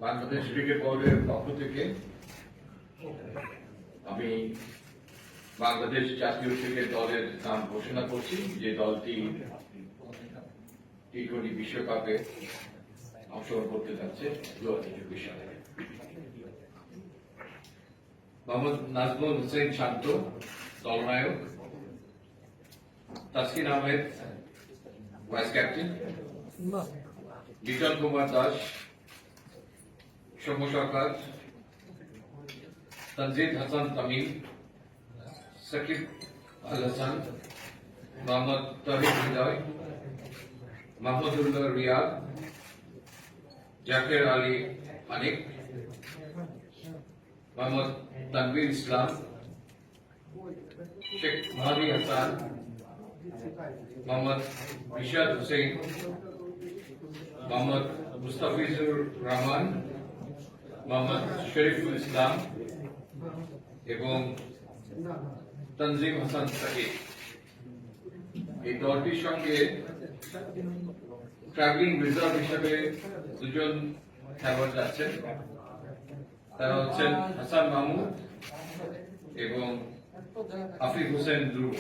Bangladesh cricket বোর্ডের পক্ষ থেকে আমি বাংলাদেশ জাতীয় ক্রিকেট দলের নাম ঘোষণা করছি, যে দলটি টি-20 বিশ্বকাপে অংশগ্রহণ করতে যাচ্ছে 2024 সালে। মোহাম্মদ নাজমুল হোসেন শান্ত দলনায়ক, তাসকিন আহমেদ ভাইস ক্যাপ্টেন, লিটন কুমার দাস, সৌম্য সরকার, তানজিদ হাসান তামিম, সাকিব আল হাসান, মোহাম্মদ তহিদ হৃদয়, মাহমুদুল্লাহ রিয়াদ, জাকের আলী মানিক, মোহাম্মদ তানভীর ইসলাম, শেখ মাহদি হাসান, মোহাম্মদ রিশাদ হুসেন, মোহাম্মদ মুস্তাফিজুর রহমান, মোহাম্মদ শরীফুল ইসলাম এবং তানজিম হাসান সাকিব। এই দলটির সঙ্গে ট্রাভেলিং রিজার্ভ হিসেবে দুজন খেলোয়াড় যাচ্ছেন, তারা হচ্ছেন হাসান মাহমুদ এবং আফিফ হোসেন ধ্রুব।